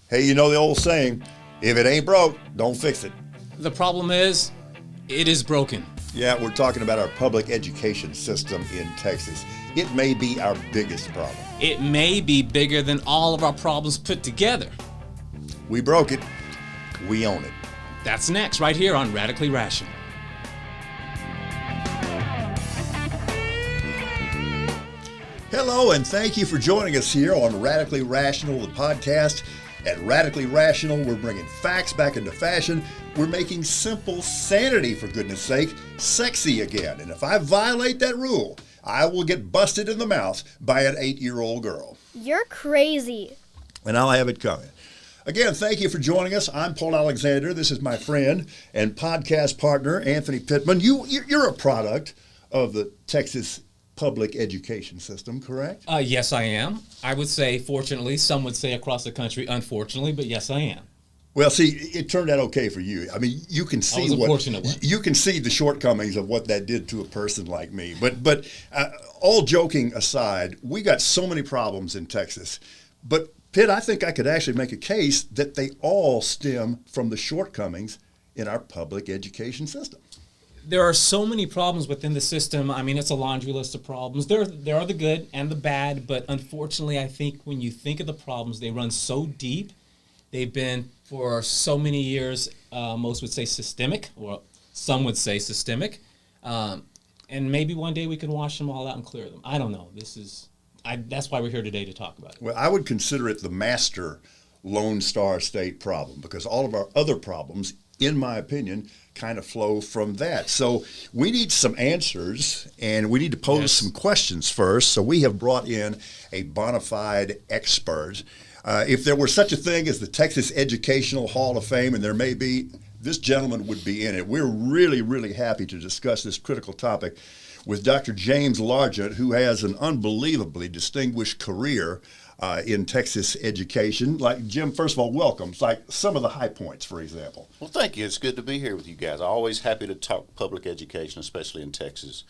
Hey, you know the old saying, if it ain't broke, don't fix it. The problem is, it is broken. Yeah, we're talking about our public education system in Texas. It may be our biggest problem. It may be bigger than all of our problems put together. We broke it. We own it. That's next, right here on Radically Rational. Hello, and thank you for joining us here on Radically Rational, the podcast. At Radically Rational, we're bringing facts back into fashion. We're making simple sanity, for goodness sake, sexy again. And if I violate that rule, I will get busted in the mouth by an 8-year-old girl. You're crazy. And I'll have it coming. Again, thank you for joining us. I'm Paul Alexander. This is my friend and podcast partner, Anthony Pittman. You're a product of the Texas public education system, correct? Yes, I am. I would say, fortunately, some would say across the country, unfortunately, but yes, I am. Well, see, it turned out okay for you. I mean, you can see you can see the shortcomings of what that did to a person like me. But all joking aside, we got so many problems in Texas. But Pitt, I think I could actually make a case that they all stem from the shortcomings in our public education system. There are so many problems within the system. I mean, it's a laundry list of problems. There are the good and the bad, but unfortunately, I think when you think of the problems, they run so deep. They've been for so many years, most would say systemic, or some would say systemic. And maybe one day we can wash them all out and clear them. I don't know. That's why we're here today to talk about it. Well, I would consider it the master Lone Star State problem, because all of our other problems, in my opinion, kind of flow from that. So we need some answers, and we need to pose some questions first. So we have brought in a bona fide expert. If there were such a thing as the Texas Educational Hall of Fame, and there may be, this gentleman would be in it. We're really, really happy to discuss this critical topic with Dr. James Largent, who has an unbelievably distinguished career in Texas education. Like, Jim, first of all, welcome. It's like some of the high points, for example. Well, thank you. It's good to be here with you guys. I'm always happy to talk public education, especially in Texas.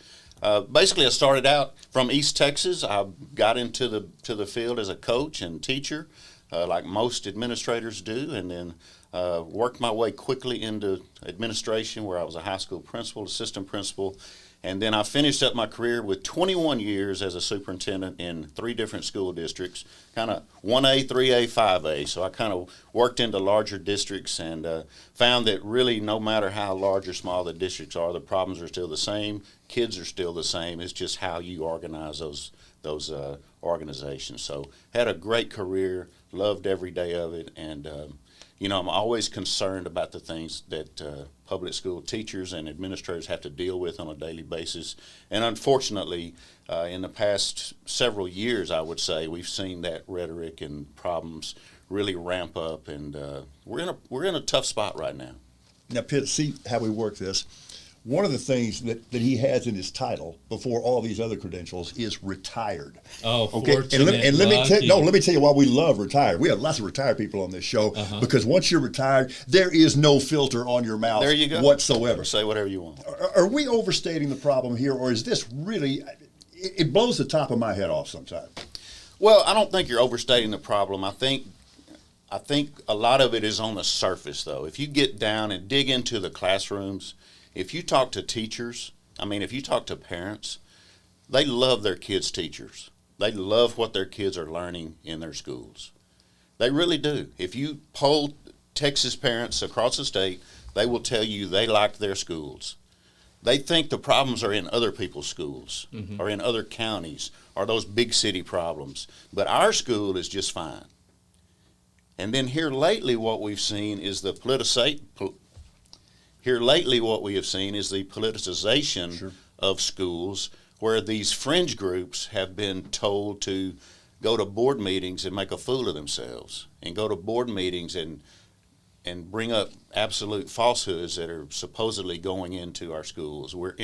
Basically, I started out from East Texas. I got into the field as a coach and teacher, like most administrators do, and then worked my way quickly into administration, where I was a high school principal, assistant principal. And then I finished up my career with 21 years as a superintendent in 3 different school districts, kind of 1A, 3A, 5A. So I kind of worked into larger districts and found that really no matter how large or small the districts are, the problems are still the same. Kids are still the same. It's just how you organize those organizations. So had a great career, loved every day of it, and I'm always concerned about the things that public school teachers and administrators have to deal with on a daily basis. And unfortunately, in the past several years, I would say, we've seen that rhetoric and problems really ramp up, and we're in a tough spot right now. Now, Pitt, see how we work this. One of the things that he has in his title before all these other credentials is retired. Oh, okay. And let me tell you why we love retired. We have lots of retired people on this show because once you're retired, there is no filter on your mouth whatsoever. Say whatever you want. Are we overstating the problem here, or is this really? It blows the top of my head off sometimes. Well, I don't think you're overstating the problem. I think a lot of it is on the surface, though. If you get down and dig into the classrooms. If you talk to teachers, if you talk to parents, they love their kids' teachers. They love what their kids are learning in their schools. They really do. If you poll Texas parents across the state, they will tell you they like their schools. They think the problems are in other people's schools or in other counties or those big city problems. But our school is just fine. And then here lately what we've seen is the politicization of schools, where these fringe groups have been told to go to board meetings and make a fool of themselves, and go to board meetings and bring up absolute falsehoods that are supposedly going into our schools. We're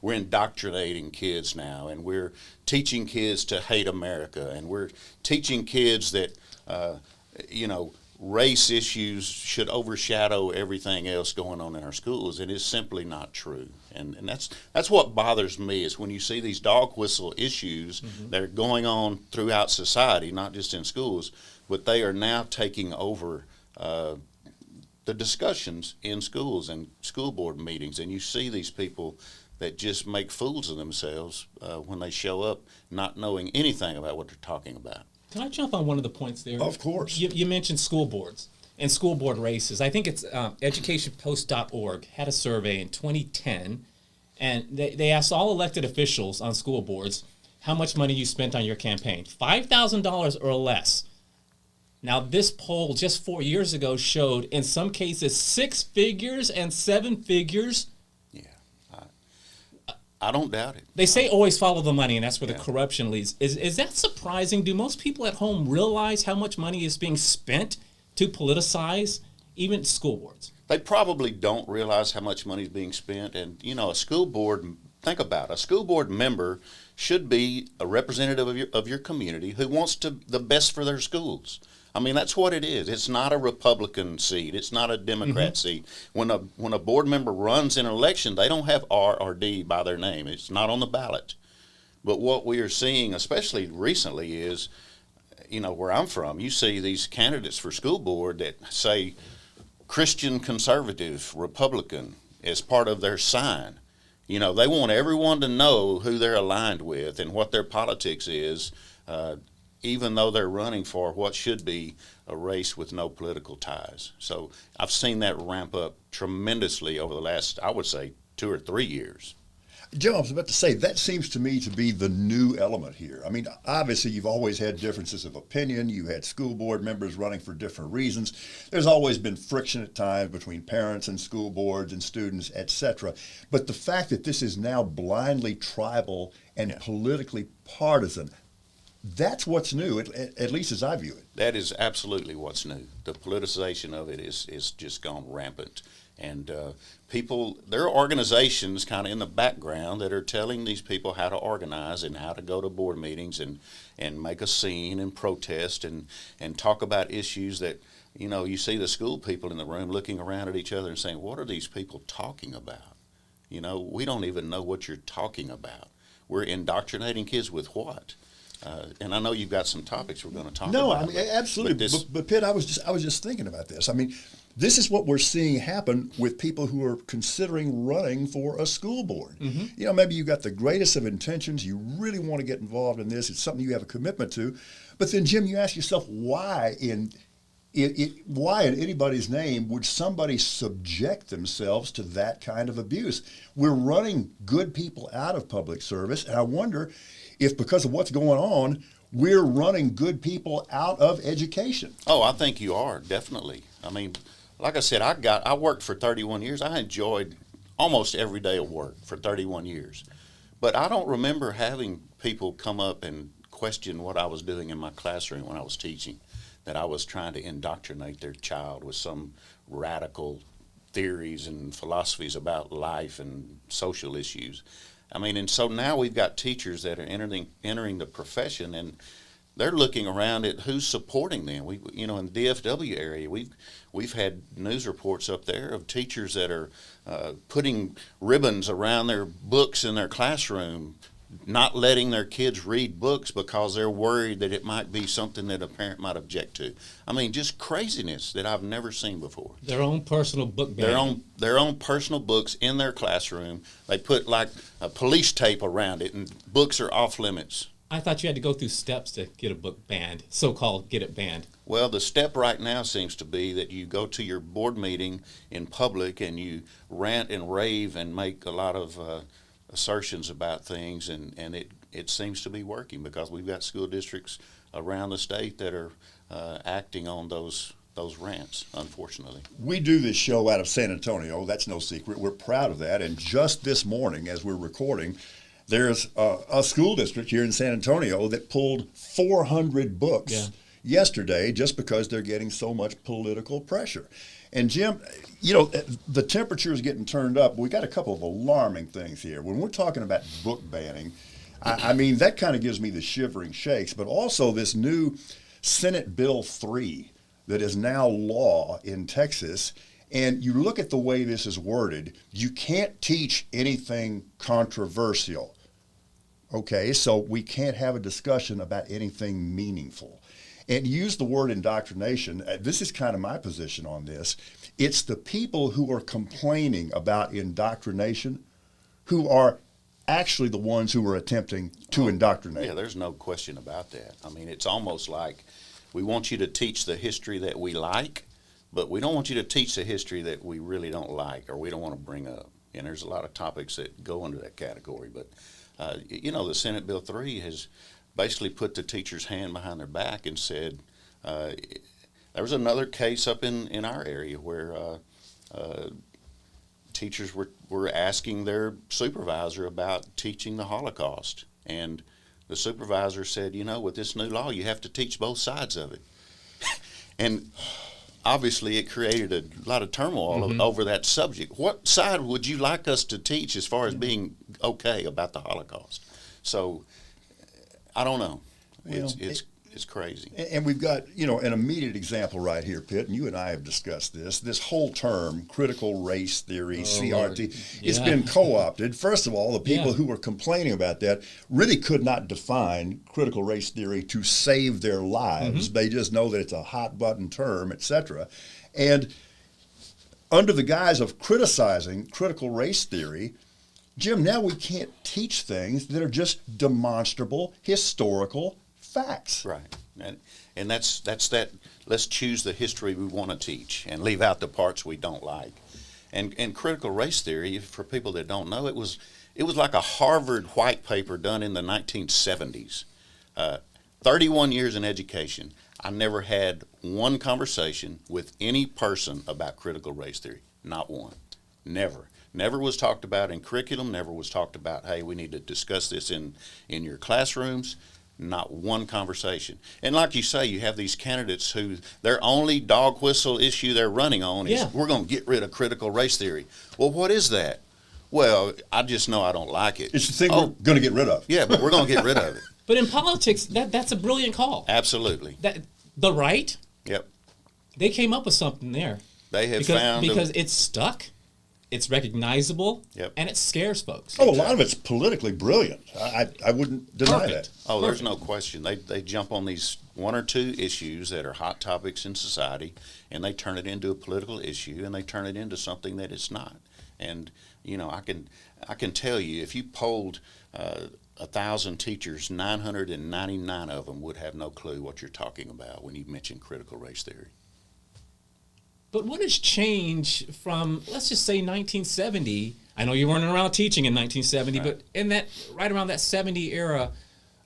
indoctrinating kids now, and we're teaching kids to hate America, and we're teaching kids that race issues should overshadow everything else going on in our schools, and it's simply not true. And that's what bothers me, is when you see these dog whistle issues that are going on throughout society, not just in schools, but they are now taking over the discussions in schools and school board meetings, and you see these people that just make fools of themselves when they show up not knowing anything about what they're talking about. Can I jump on one of the points there? Of course. You mentioned school boards and school board races. I think it's educationpost.org had a survey in 2010, and they asked all elected officials on school boards how much money you spent on your campaign. $5,000 or less. Now, this poll just 4 years ago showed in some cases 6 figures and 7 figures. Yeah, I don't doubt it. They say always follow the money, and that's where the corruption leads. Is that surprising? Do most people at home realize how much money is being spent to politicize even school boards? They probably don't realize how much money is being spent. And, a school board, think about it, a school board member should be a representative of your community who wants the best for their schools. I mean, that's what it is. It's not a Republican seat. It's not a Democrat seat. When a board member runs in an election, they don't have R or D by their name. It's not on the ballot. But what we are seeing, especially recently, is, where I'm from, you see these candidates for school board that say Christian conservative, Republican as part of their sign. They want everyone to know who they're aligned with and what their politics is, even though they're running for what should be a race with no political ties. So I've seen that ramp up tremendously over the last, I would say, 2 or 3 years. Jim, I was about to say, that seems to me to be the new element here. I mean, obviously, you've always had differences of opinion. You had school board members running for different reasons. There's always been friction at times between parents and school boards and students, etc. But the fact that this is now blindly tribal and politically partisan, that's what's new, at least as I view it. That is absolutely what's new. The politicization of it is just gone rampant. And there are organizations kind of in the background that are telling these people how to organize and how to go to board meetings and make a scene and protest and talk about issues that, you see the school people in the room looking around at each other and saying, what are these people talking about? We don't even know what you're talking about. We're indoctrinating kids with what? And I know you've got some topics we're going to talk about. No, I mean, absolutely. But Pitt, I was just thinking about this. I mean, this is what we're seeing happen with people who are considering running for a school board. Mm-hmm. Maybe you've got the greatest of intentions. You really want to get involved in this. It's something you have a commitment to. But then, Jim, you ask yourself, why in anybody's name would somebody subject themselves to that kind of abuse? We're running good people out of public service, and I wonder if because of what's going on, we're running good people out of education. Oh, I think you are, definitely. I mean, like I said, I worked for 31 years. I enjoyed almost every day of work for 31 years. But I don't remember having people come up and question what I was doing in my classroom when I was teaching, that I was trying to indoctrinate their child with some radical theories and philosophies about life and social issues. I mean, and so now we've got teachers that are entering the profession, and they're looking around at who's supporting them. In the DFW area, we've had news reports up there of teachers that are putting ribbons around their books in their classroom, not letting their kids read books because they're worried that it might be something that a parent might object to. I mean, just craziness that I've never seen before. Their own personal book ban. Their own personal books in their classroom. They put like a police tape around it, and books are off limits. I thought you had to go through steps to get a book banned, so-called get it banned. Well, the step right now seems to be that you go to your board meeting in public and you rant and rave and make a lot of assertions about things, and it seems to be working because we've got school districts around the state that are acting on those rants, unfortunately. We do this show out of San Antonio. That's no secret. We're proud of that. And just this morning, as we're recording, there's a school district here in San Antonio that pulled 400 books yesterday just because they're getting so much political pressure. And Jim, the temperature is getting turned up. We got a couple of alarming things here. When we're talking about book banning, I mean, that kind of gives me the shivering shakes, but also this new Senate Bill 3 that is now law in Texas. And you look at the way this is worded, you can't teach anything controversial. Okay, so we can't have a discussion about anything meaningful. and use the word indoctrination. This is kind of my position on this. It's the people who are complaining about indoctrination who are actually the ones who are attempting to indoctrinate. Yeah, there's no question about that. I mean, it's almost like we want you to teach the history that we like, but we don't want you to teach the history that we really don't like or we don't want to bring up. And there's a lot of topics that go into that category. But, the Senate Bill 3 has basically put the teacher's hand behind their back and said, there was another case up in our area where teachers were asking their supervisor about teaching the Holocaust. And the supervisor said, with this new law, you have to teach both sides of it. And obviously it created a lot of turmoil over that subject. What side would you like us to teach as far as being okay about the Holocaust? So I don't know. It's crazy. And we've got, an immediate example right here, Pitt, and you and I have discussed this whole term, critical race theory, CRT, it's been co-opted. First of all, the people who were complaining about that really could not define critical race theory to save their lives. They just know that it's a hot button term, etc. And under the guise of criticizing critical race theory, Jim, now we can't teach things that are just demonstrable historical facts. Right. And that's that. Let's choose the history we want to teach and leave out the parts we don't like. And critical race theory, for people that don't know, it was like a Harvard white paper done in the 1970s. 31 years in education, I never had one conversation with any person about critical race theory. Not one. Never. Never was talked about in curriculum. Never was talked about, hey, we need to discuss this in your classrooms. Not one conversation. And like you say, you have these candidates who their only dog whistle issue they're running on is we're going to get rid of critical race theory. Well, what is that? Well, I just know I don't like it. It's the thing we're going to get rid of. Yeah, but we're going to get rid of it. But in politics, that's a brilliant call. Absolutely. The right, Yep. they came up with something there. They have because it's stuck. It's recognizable, and it scares folks. Oh, a lot of it's politically brilliant. I wouldn't deny that. Oh, there's no question. They jump on these one or two issues that are hot topics in society, and they turn it into a political issue, and they turn it into something that it's not. And I can tell you, if you polled 1,000 teachers, 999 of them would have no clue what you're talking about when you mention critical race theory. But what has changed from, let's just say, 1970? I know you weren't around teaching in 1970, but in that right around that 70 era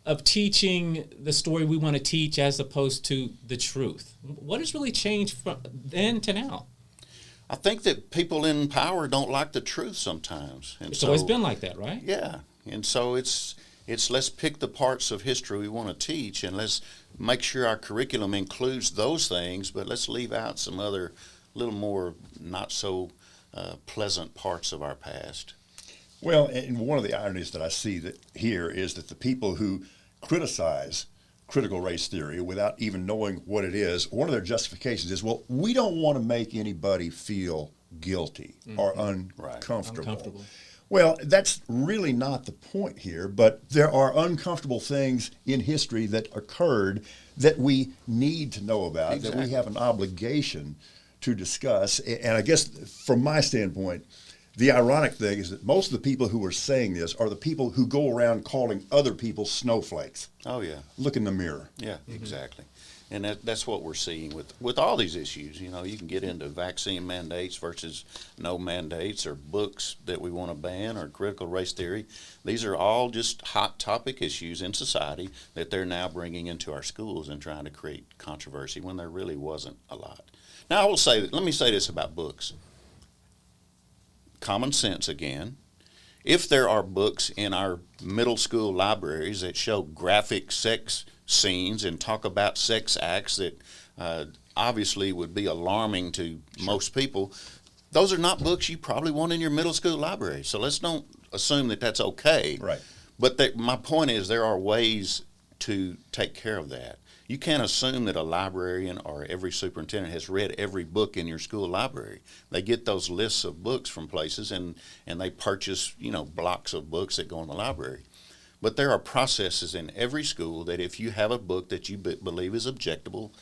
of teaching the story we want to teach as opposed to the truth. What has really changed from then to now? I think that people in power don't like the truth sometimes. And it's always been like that, right? Yeah. And so it's let's pick the parts of history we want to teach, and let's make sure our curriculum includes those things, but let's leave out some other little more not so pleasant parts of our past. Well, and one of the ironies that I see here is that the people who criticize critical race theory without even knowing what it is, one of their justifications is, well, we don't want to make anybody feel guilty or uncomfortable. Well, that's really not the point here, but there are uncomfortable things in history that occurred that we need to know about, that we have an obligation to discuss. And I guess from my standpoint, the ironic thing is that most of the people who are saying this are the people who go around calling other people snowflakes. Oh, yeah. Look in the mirror. Yeah, exactly. And that's what we're seeing with all these issues. You can get into vaccine mandates versus no mandates, or books that we want to ban, or critical race theory. These are all just hot topic issues in society that they're now bringing into our schools and trying to create controversy when there really wasn't a lot. Now, let me say this about books. Common sense again. If there are books in our middle school libraries that show graphic sex scenes and talk about sex acts that obviously would be alarming to most people, those are not books you probably want in your middle school library. So let's don't assume that that's okay. Right. But my point is there are ways to take care of that. You can't assume that a librarian or every superintendent has read every book in your school library. They get those lists of books from places, and they purchase blocks of books that go in the library. But there are processes in every school that if you have a book that you believe is objectionable,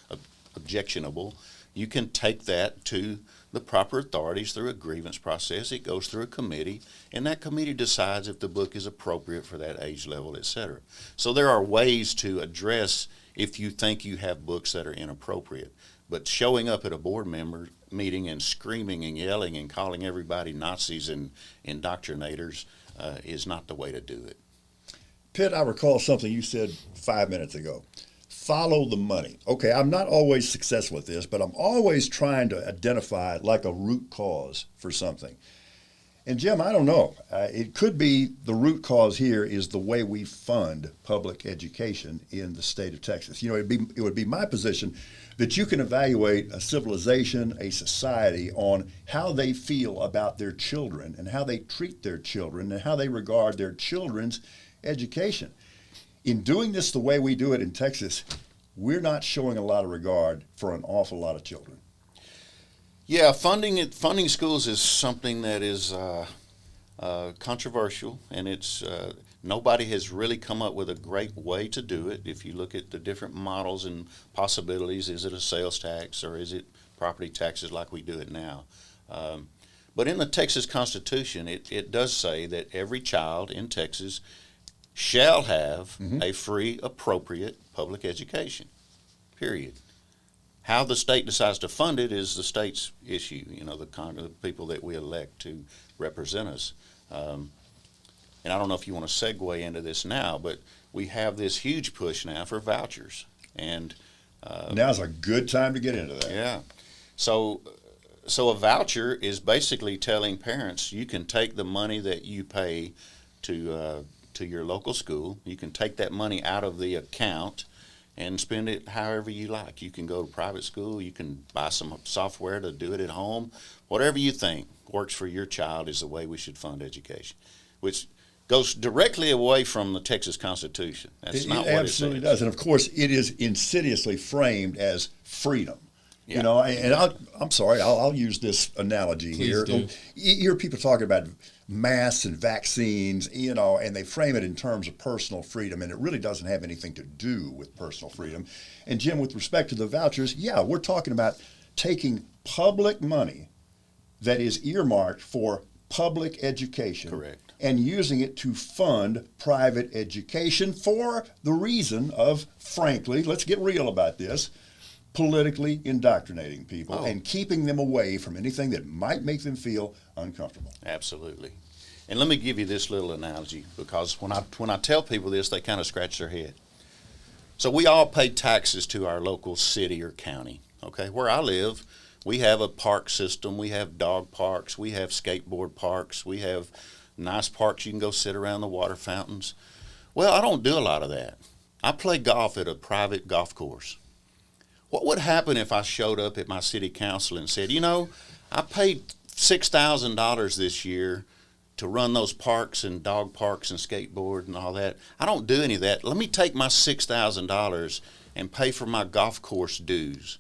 you can take that to the proper authorities through a grievance process. It goes through a committee, and that committee decides if the book is appropriate for that age level, etc. So there are ways to address if you think you have books that are inappropriate. But showing up at a board member meeting and screaming and yelling and calling everybody Nazis and indoctrinators is not the way to do it. Pitt, I recall something you said 5 minutes ago. Follow the money. Okay, I'm not always successful at this, but I'm always trying to identify like a root cause for something. And Jim, I don't know. It could be the root cause here is the way we fund public education in the state of Texas. You know, it would be my position that you can evaluate a civilization, a society on how they feel about their children and how they treat their children and how they regard their children's education. In doing this the way we do it in Texas, we're not showing a lot of regard for an awful lot of children. Yeah, funding schools is something that is controversial, and it's nobody has really come up with a great way to do it. If you look at the different models and possibilities, is it a sales tax or is it property taxes like we do it now? But in the Texas Constitution, it does say that every child in Texas shall have a free, appropriate public education, period. How the state decides to fund it is the state's issue, you know, the people that we elect to represent us. And I don't know if you want to segue into this now, but we have this huge push now for vouchers. And now's a good time to get into that. Yeah. So a voucher is basically telling parents you can take the money that you pay to your local school. You can take that money out of the account and spend it however you like. You can go to private school. You can buy some software to do it at home. Whatever you think works for your child is the way we should fund education, which goes directly away from the Texas Constitution. That's not what it says. It absolutely does. And, of course, it is insidiously framed as freedom. Yeah. You know, and I'm sorry, I'll use this analogy here. Do. You hear people talking about masks and vaccines, you know, and they frame it in terms of personal freedom, and it really doesn't have anything to do with personal freedom. And Jim, with respect to the vouchers, yeah, we're talking about taking public money that is earmarked for public education. Correct. And using it to fund private education for the reason of, frankly, let's get real about this, politically indoctrinating people and keeping them away from anything that might make them feel uncomfortable. Absolutely. And let me give you this little analogy, because when I tell people this, they kind of scratch their head. So we all pay taxes to our local city or county. Okay, where I live, we have a park system. We have dog parks. We have skateboard parks. We have nice parks you can go sit around the water fountains. Well, I don't do a lot of that. I play golf at a private golf course. What would happen if I showed up at my city council and said, you know, I paid $6,000 this year to run those parks and dog parks and skateboard and all that. I don't do any of that. Let me take my $6,000 and pay for my golf course dues.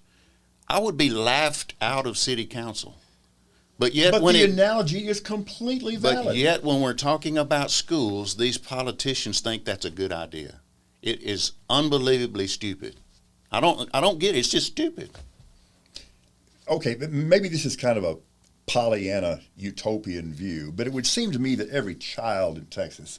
I would be laughed out of city council. But yet, but the analogy is completely valid. But yet, when we're talking about schools, these politicians think that's a good idea. It is unbelievably stupid. I don't get it. It's just stupid. Okay, but maybe this is kind of a Pollyanna utopian view, but it would seem to me that every child in Texas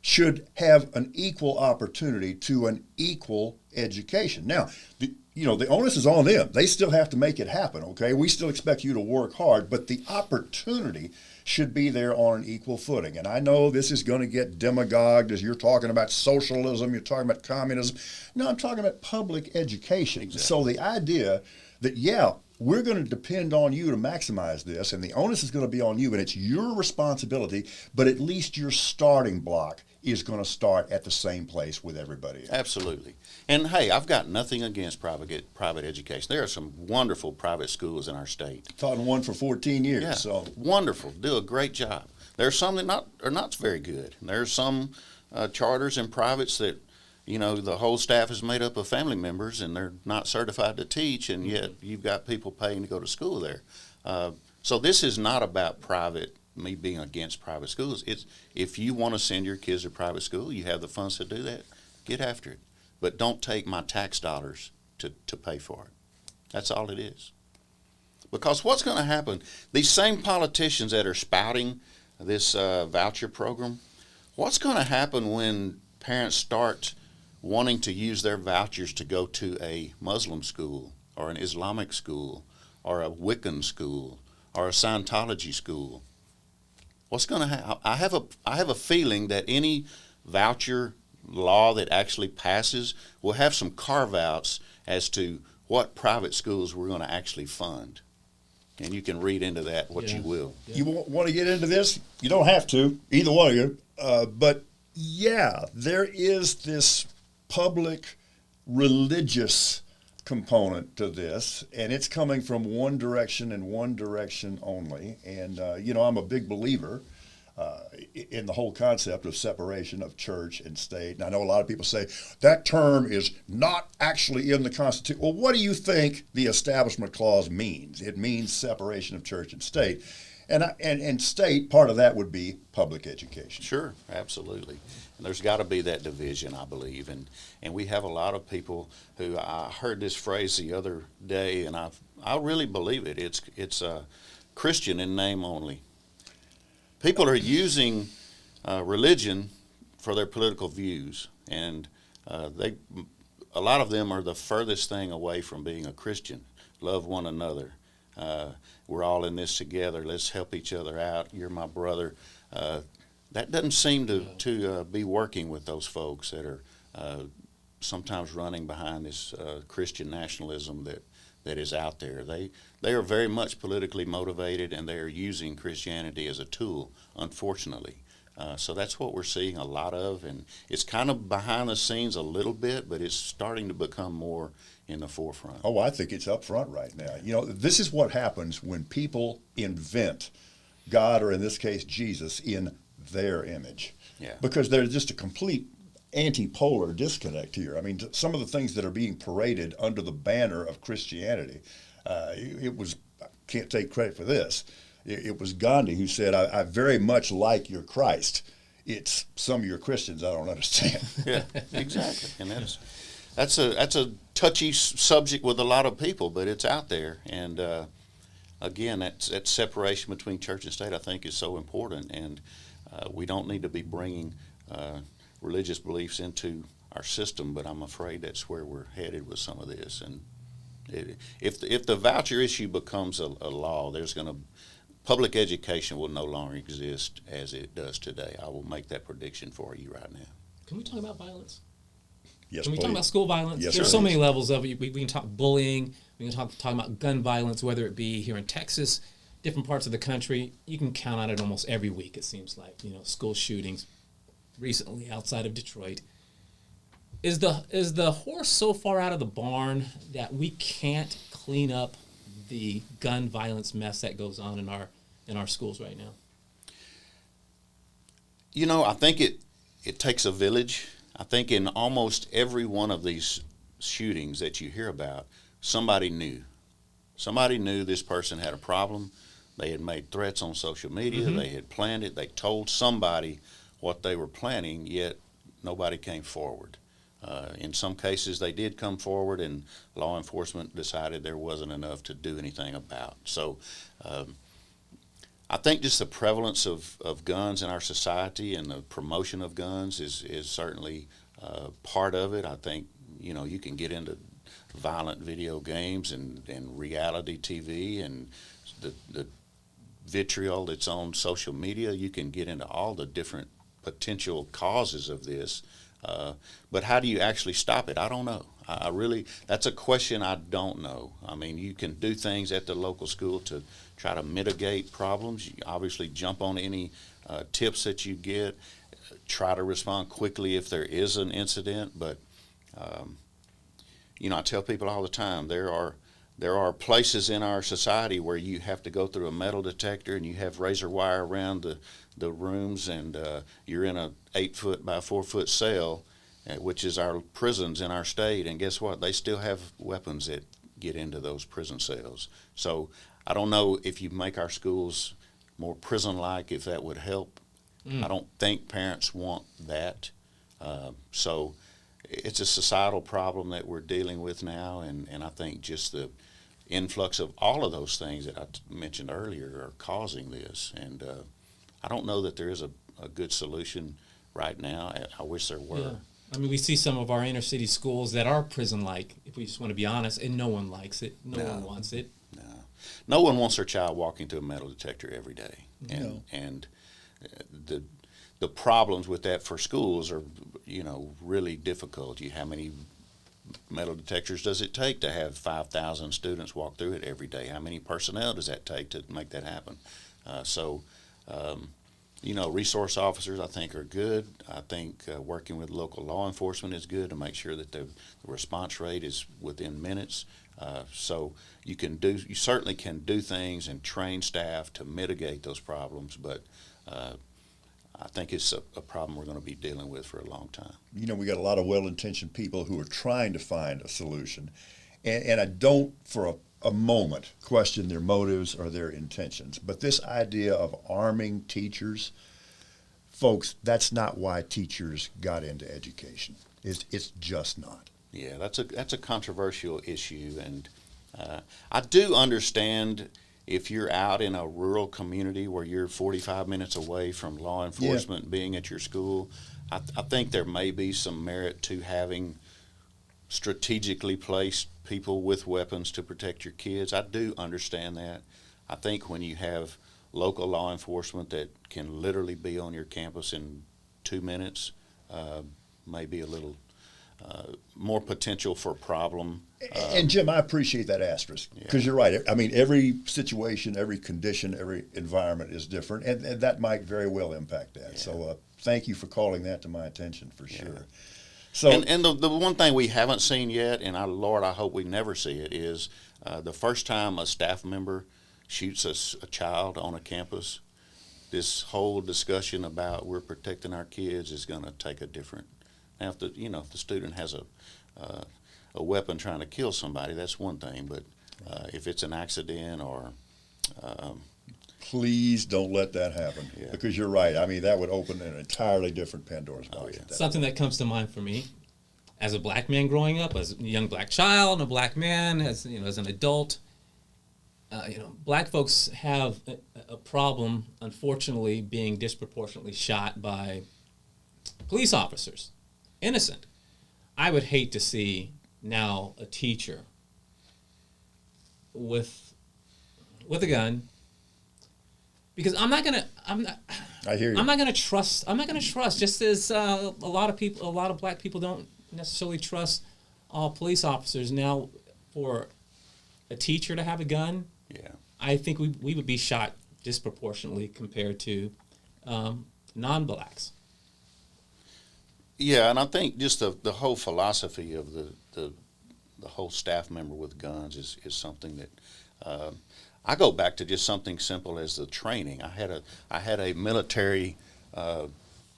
should have an equal opportunity to an equal education. Now, the onus is on them. They still have to make it happen, okay? We still expect you to work hard, but the opportunity should be there on an equal footing. And I know this is going to get demagogued as you're talking about socialism, you're talking about communism. No, I'm talking about public education. Exactly. So the idea that, yeah, we're going to depend on you to maximize this, and the onus is going to be on you, and it's your responsibility, but at least your starting block is going to start at the same place with everybody else. Absolutely. And, hey, I've got nothing against private education. There are some wonderful private schools in our state. Taught in one for 14 years. Yeah, so wonderful. Do a great job. There's some that are not very good. There's some charters and privates that, you know, the whole staff is made up of family members and they're not certified to teach, and yet you've got people paying to go to school there. So this is not about private me being against private schools. It's if you want to send your kids to private school, you have the funds to do that. Get after it, but don't take my tax dollars to pay for it. That's all it is. Because what's going to happen? These same politicians that are spouting this voucher program, what's going to happen when parents start wanting to use their vouchers to go to a Muslim school or an Islamic school or a Wiccan school or a Scientology school? What's going to happen? I have a feeling that any voucher law that actually passes will have some carve-outs as to what private schools we're going to actually fund. And you can read into that what you will. Yeah. You want to get into this? You don't have to, either one of you. But yeah, there is this public religious component to this, and it's coming from one direction and one direction only. And, I'm a big believer in the whole concept of separation of church and state. And I know a lot of people say that term is not actually in the Constitution. Well, what do you think the Establishment Clause means? It means separation of church and state. And state, part of that would be public education. Sure, absolutely. And there's got to be that division, I believe. And we have a lot of people who, I heard this phrase the other day, and I really believe it. It's Christian in name only. People are using religion for their political views, and a lot of them are the furthest thing away from being a Christian. Love one another. We're all in this together. Let's help each other out. You're my brother. That doesn't seem to be working with those folks that are sometimes running behind this Christian nationalism that is out there. They are very much politically motivated, and they are using Christianity as a tool, unfortunately. So that's what we're seeing a lot of, and it's kind of behind the scenes a little bit, but it's starting to become more in the forefront. Oh, I think it's up front right now. This is what happens when people invent God, or in this case, Jesus, in their image. Yeah. Because there's just a complete antipolar disconnect here. I mean, some of the things that are being paraded under the banner of Christianity, I can't take credit for this. It was Gandhi who said, I very much like your Christ. It's some of your Christians I don't understand. Yeah, exactly. And that's a touchy subject with a lot of people, but it's out there. And again, that separation between church and state, I think, is so important. And we don't need to be bringing religious beliefs into our system, but I'm afraid that's where we're headed with some of this. And if the voucher issue becomes a law, public education will no longer exist as it does today. I will make that prediction for you right now. Can we talk about violence? Yes, Can we please. talk about school violence? Yes, There's please. so many levels of it. We can talk bullying. We can talk about gun violence, whether it be here in Texas, different parts of the country. You can count on it almost every week, it seems like. School shootings recently outside of Detroit. Is the horse so far out of the barn that we can't clean up the gun violence mess that goes on in our schools right now? I think it takes a village. I think in almost every one of these shootings that you hear about, somebody knew. Somebody knew this person had a problem. They had made threats on social media. Mm-hmm. They had planned it. They told somebody what they were planning, yet nobody came forward. In some cases, they did come forward, and law enforcement decided there wasn't enough to do anything about. So I think just the prevalence of guns in our society and the promotion of guns is certainly part of it. I think, you can get into violent video games and reality TV and the vitriol that's on social media. You can get into all the different potential causes of this. But how do you actually stop it? I don't know. That's a question I don't know. I mean, you can do things at the local school to try to mitigate problems. You obviously jump on any tips that you get, try to respond quickly if there is an incident. But, I tell people all the time, there are places in our society where you have to go through a metal detector and you have razor wire around the rooms, and you're in a 8-foot by 4-foot cell, which is our prisons in our state. And guess what? They still have weapons that get into those prison cells. So I don't know if you make our schools more prison-like, if that would help. I don't think parents want that. So it's a societal problem that we're dealing with now, and I think just the influx of all of those things that I mentioned earlier are causing this. And I don't know that there is a good solution right now. I wish there were. Yeah. I mean, we see some of our inner city schools that are prison-like, if we just want to be honest, and no one likes it. No one wants it. No one wants their child walking to a metal detector every day. And the problems with that for schools are, really difficult. How many metal detectors does it take to have 5,000 students walk through it every day? How many personnel does that take to make that happen? Resource officers, I think, are good. I think working with local law enforcement is good to make sure that the response rate is within minutes. So you certainly can do things and train staff to mitigate those problems, but I think it's a problem we're going to be dealing with for a long time. We got a lot of well-intentioned people who are trying to find a solution, and I don't for a moment question their motives or their intentions. But this idea of arming teachers, folks, that's not why teachers got into education. It's just not. Yeah, that's a controversial issue, and I do understand if you're out in a rural community where you're 45 minutes away from law enforcement being at your school. I think there may be some merit to having strategically placed people with weapons to protect your kids. I do understand that. I think when you have local law enforcement that can literally be on your campus in 2 minutes, may be a little more potential for a problem. And Jim, I appreciate that asterisk, because you're right. I mean, every situation, every condition, every environment is different, and that might very well impact that. Yeah. So thank you for calling that to my attention for sure. So, and the one thing we haven't seen yet, and Lord, I hope we never see it, is the first time a staff member shoots a child on a campus, this whole discussion about we're protecting our kids is going to take a different. Now, if the student has a weapon trying to kill somebody, that's one thing. But if it's an accident or please don't let that happen, because you're right. I mean, that would open an entirely different Pandora's box. Something that comes to mind for me, as a black man growing up, as a young black child, and a black man, as an adult, black folks have a problem, unfortunately, being disproportionately shot by police officers. Innocent. I would hate to see now a teacher with a gun, because I hear you. I'm not gonna trust. Just as a lot of black people don't necessarily trust all police officers. Now, for a teacher to have a gun, I think we would be shot disproportionately compared to non-blacks. Yeah, and I think just the whole philosophy of the whole staff member with guns is something that I go back to just something simple as the training. I had a military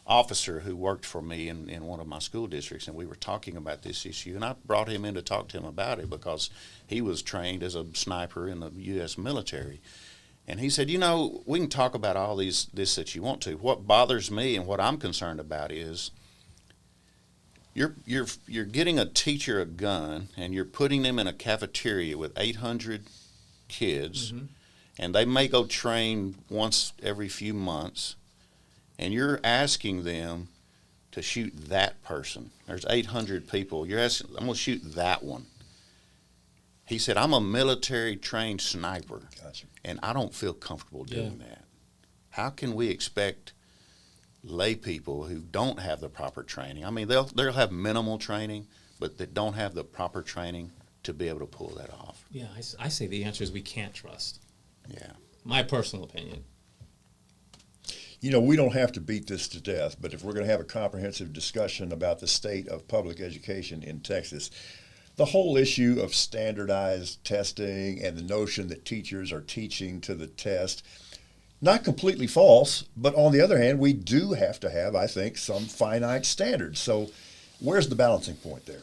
officer who worked for me in one of my school districts, and we were talking about this issue, and I brought him in to talk to him about it because he was trained as a sniper in the U.S. military. And he said, we can talk about all this that you want to. What bothers me and what I'm concerned about is you're getting a teacher a gun and you're putting them in a cafeteria with 800 kids, and they may go train once every few months, and you're asking them to shoot that person. There's 800 people. You're asking, I'm going to shoot that one. He said, I'm a military trained sniper, and I don't feel comfortable doing that. How can we expect lay people who don't have the proper training? I mean, they'll have minimal training, but they don't have the proper training to be able to pull that off. Yeah, I say the answer is we can't trust. Yeah. My personal opinion. We don't have to beat this to death, but if we're going to have a comprehensive discussion about the state of public education in Texas, the whole issue of standardized testing and the notion that teachers are teaching to the test, not completely false, but on the other hand, we do have to have, I think, some finite standards. So where's the balancing point there?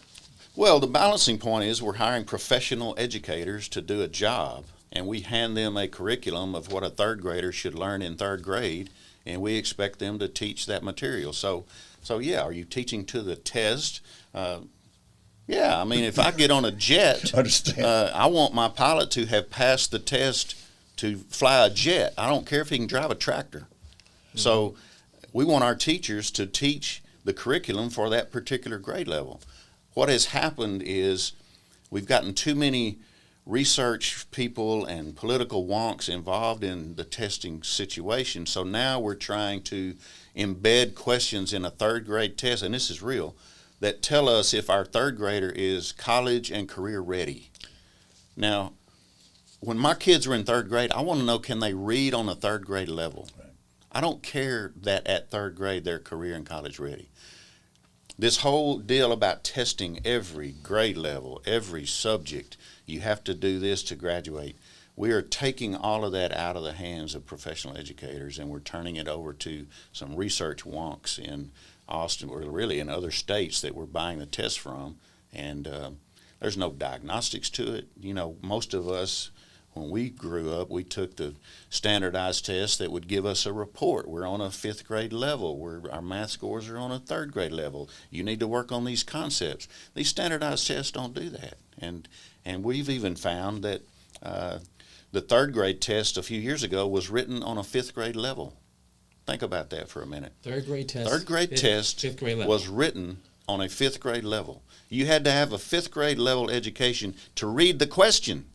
Well, the balancing point is we're hiring professional educators to do a job, and we hand them a curriculum of what a third grader should learn in third grade, and we expect them to teach that material. So yeah, are you teaching to the test? Yeah, I mean, if I get on a jet, I want my pilot to have passed the test to fly a jet. I don't care if he can drive a tractor. Mm-hmm. So we want our teachers to teach the curriculum for that particular grade level. What has happened is we've gotten too many research people and political wonks involved in the testing situation. So now we're trying to embed questions in a third grade test, and this is real, that tell us if our third grader is college and career ready. Now, when my kids were in third grade, I want to know, can they read on a third grade level? Right. I don't care that at third grade they're career and college ready. This whole deal about testing every grade level, every subject, you have to do this to graduate. We are taking all of that out of the hands of professional educators, and we're turning it over to some research wonks in Austin, or really in other states that we're buying the tests from. And there's no diagnostics to it. You know, most of us, when we grew up, we took the standardized test that would give us a report. We're on a 5th grade level. Our math scores are on a 3rd grade level. You need to work on these concepts. These standardized tests don't do that. And we've even found that the 3rd grade test a few years ago was written on a 5th grade level. Think about that for a minute. 3rd grade test. 3rd grade test 5th grade level. Was written on a 5th grade level. You had to have a 5th grade level education to read the question.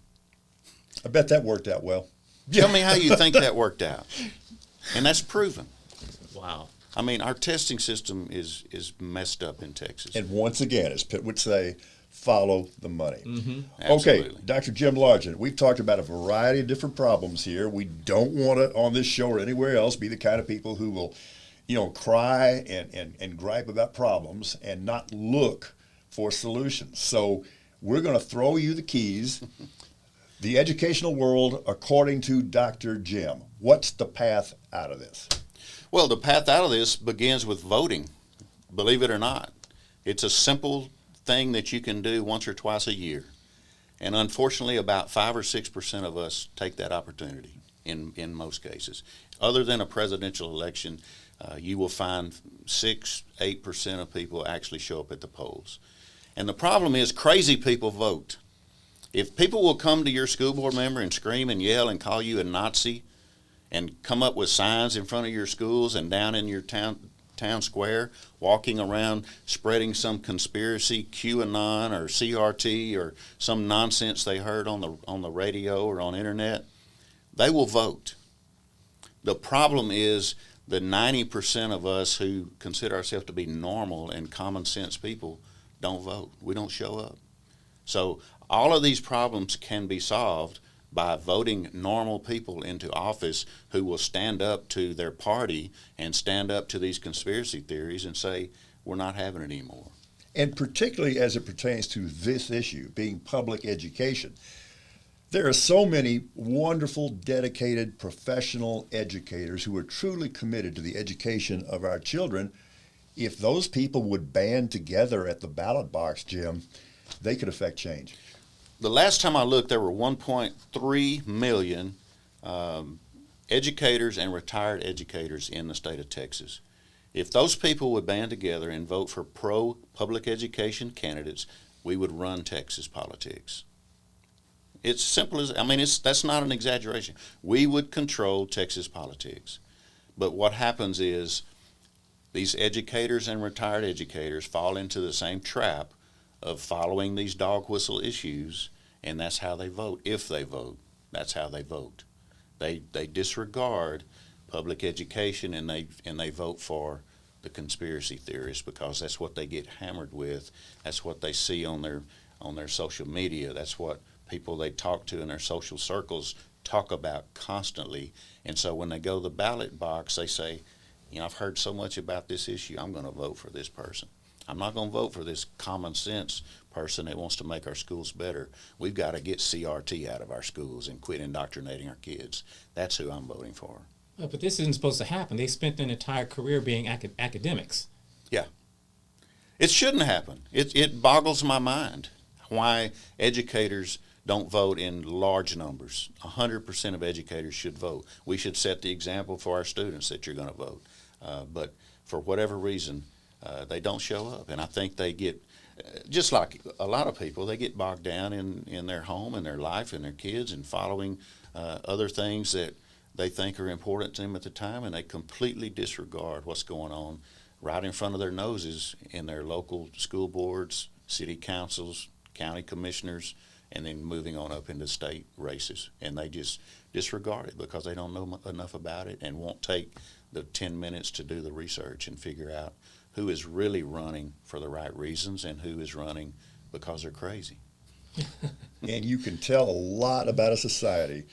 I bet that worked out well. Tell me how you think that worked out. And that's proven. Wow. I mean, our testing system is messed up in Texas. And once again, as Pitt would say, follow the money. Mm-hmm. Okay, Dr. Jim Largent, we've talked about a variety of different problems here. We don't want to, on this show or anywhere else, be the kind of people who will, cry and gripe about problems and not look for solutions. So we're going to throw you the keys. The educational world, according to Dr. Jim, what's the path out of this? Well, the path out of this begins with voting, believe it or not. It's a simple thing that you can do once or twice a year. And unfortunately, about 5 or 6% of us take that opportunity in most cases. Other than a presidential election, you will find 6-8% of people actually show up at the polls. And the problem is crazy people vote. If people will come to your school board member and scream and yell and call you a Nazi and come up with signs in front of your schools and down in your town square, walking around spreading some conspiracy, QAnon or CRT or some nonsense they heard on the radio or on internet, they will vote. The problem is the 90% of us who consider ourselves to be normal and common sense people don't vote. We don't show up. So all of these problems can be solved by voting normal people into office who will stand up to their party and stand up to these conspiracy theories and say, we're not having it anymore. And particularly as it pertains to this issue, being public education, there are so many wonderful, dedicated, professional educators who are truly committed to the education of our children. If those people would band together at the ballot box, Jim, they could affect change. The last time I looked, there were 1.3 million educators and retired educators in the state of Texas. If those people would band together and vote for pro-public education candidates, we would run Texas politics. It's simple as, that's not an exaggeration. We would control Texas politics. But what happens is these educators and retired educators fall into the same trap of following these dog whistle issues, and that's how they vote. If they vote, that's how they vote. They disregard public education and they vote for the conspiracy theorists because that's what they get hammered with. That's what they see on their social media. That's what people they talk to in their social circles talk about constantly. And so when they go to the ballot box, they say, I've heard so much about this issue, I'm going to vote for this person. I'm not going to vote for this common sense person that wants to make our schools better. We've got to get CRT out of our schools and quit indoctrinating our kids. That's who I'm voting for. But this isn't supposed to happen. They spent an entire career being academics. Yeah. It shouldn't happen. It boggles my mind why educators don't vote in large numbers. 100% of educators should vote. We should set the example for our students that you're going to vote. But for whatever reason, they don't show up. And I think they get, just like a lot of people, they get bogged down in their home and their life and their kids and following other things that they think are important to them at the time, and they completely disregard what's going on right in front of their noses in their local school boards, city councils, county commissioners, and then moving on up into state races. And they just disregard it because they don't know enough about it and won't take the 10 minutes to do the research and figure out who is really running for the right reasons and who is running because they're crazy. And you can tell a lot about a society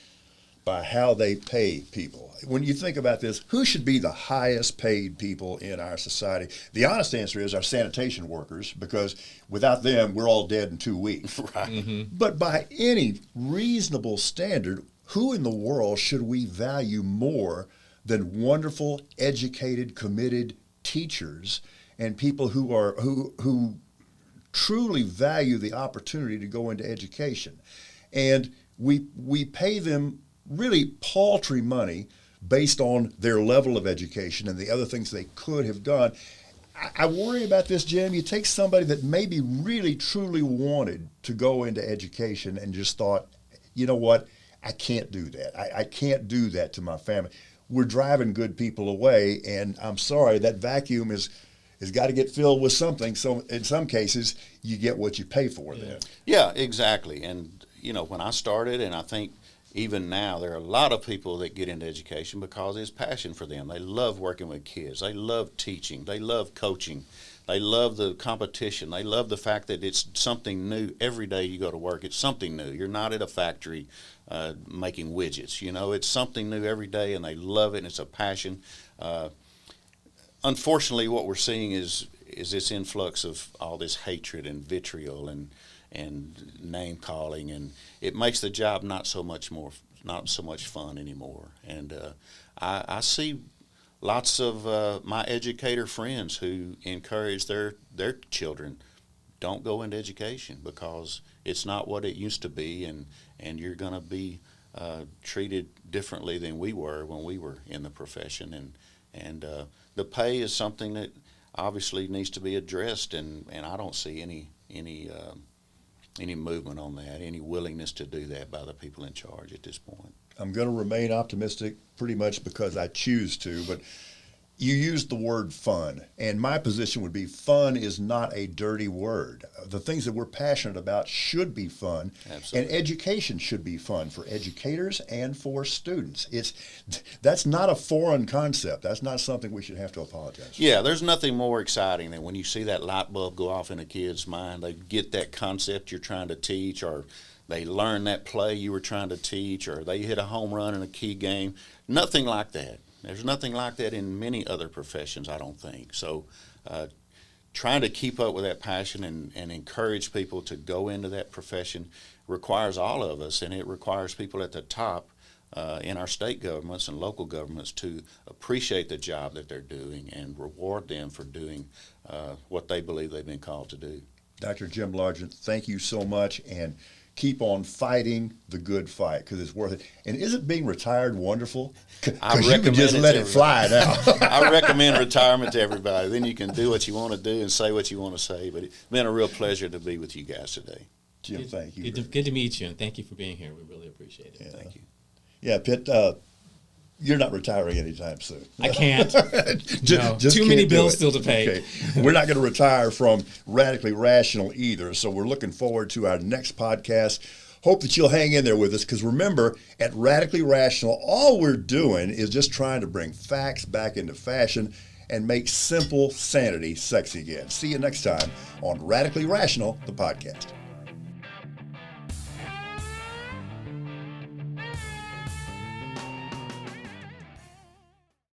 by how they pay people. When you think about this, who should be the highest paid people in our society? The honest answer is our sanitation workers, because without them, we're all dead in 2 weeks. Right. Mm-hmm. But by any reasonable standard, who in the world should we value more than wonderful, educated, committed teachers and people who truly value the opportunity to go into education? And we pay them really paltry money based on their level of education and the other things they could have done. I worry about this, Jim. You take somebody that maybe really, truly wanted to go into education and just thought, you know what, I can't do that. I can't do that to my family. We're driving good people away, and I'm sorry, that vacuum has got to get filled with something. So in some cases, you get what you pay for then. Yeah, exactly. And, you know, when I started, and I think even now, there are a lot of people that get into education because it's passion for them. They love working with kids. They love teaching. They love coaching. They love the competition. They love the fact that it's something new. Every day you go to work, it's something new. You're not at a factory making widgets. You know, it's something new every day, and they love it, and it's a passion. Unfortunately, what we're seeing is this influx of all this hatred and vitriol and name calling, and it makes the job not so much fun anymore. And I see lots of my educator friends who encourage their children, don't go into education because it's not what it used to be, and you're going to be treated differently than we were when we were in the profession. And the pay is something that obviously needs to be addressed, and I don't see any movement on that, any willingness to do that by the people in charge at this point. I'm going to remain optimistic pretty much because I choose to, but you used the word fun, and my position would be fun is not a dirty word. The things that we're passionate about should be fun. Absolutely. And education should be fun for educators and for students. That's not a foreign concept. That's not something we should have to apologize for. Yeah, there's nothing more exciting than when you see that light bulb go off in a kid's mind. They get that concept you're trying to teach, or they learn that play you were trying to teach, or they hit a home run in a key game. Nothing like that. There's nothing like that in many other professions, I don't think. So trying to keep up with that passion and encourage people to go into that profession requires all of us, and it requires people at the top in our state governments and local governments to appreciate the job that they're doing and reward them for doing what they believe they've been called to do. Dr. Jim Largent, thank you so much, and keep on fighting the good fight because it's worth it. And isn't being retired wonderful? Because you can just let it fly now. I recommend retirement to everybody. Then you can do what you want to do and say what you want to say. But it's been a real pleasure to be with you guys today. Jim, thank you. Good to meet you, and thank you for being here. We really appreciate it. Yeah. Thank you. Yeah, Pitt, you're not retiring anytime soon. I can't. Just too many can't do bills it. still to pay. Okay. We're not going to retire from Radically Rational either, so we're looking forward to our next podcast. Hope that you'll hang in there with us, because remember, at Radically Rational, all we're doing is just trying to bring facts back into fashion and make simple sanity sexy again. See you next time on Radically Rational, the podcast.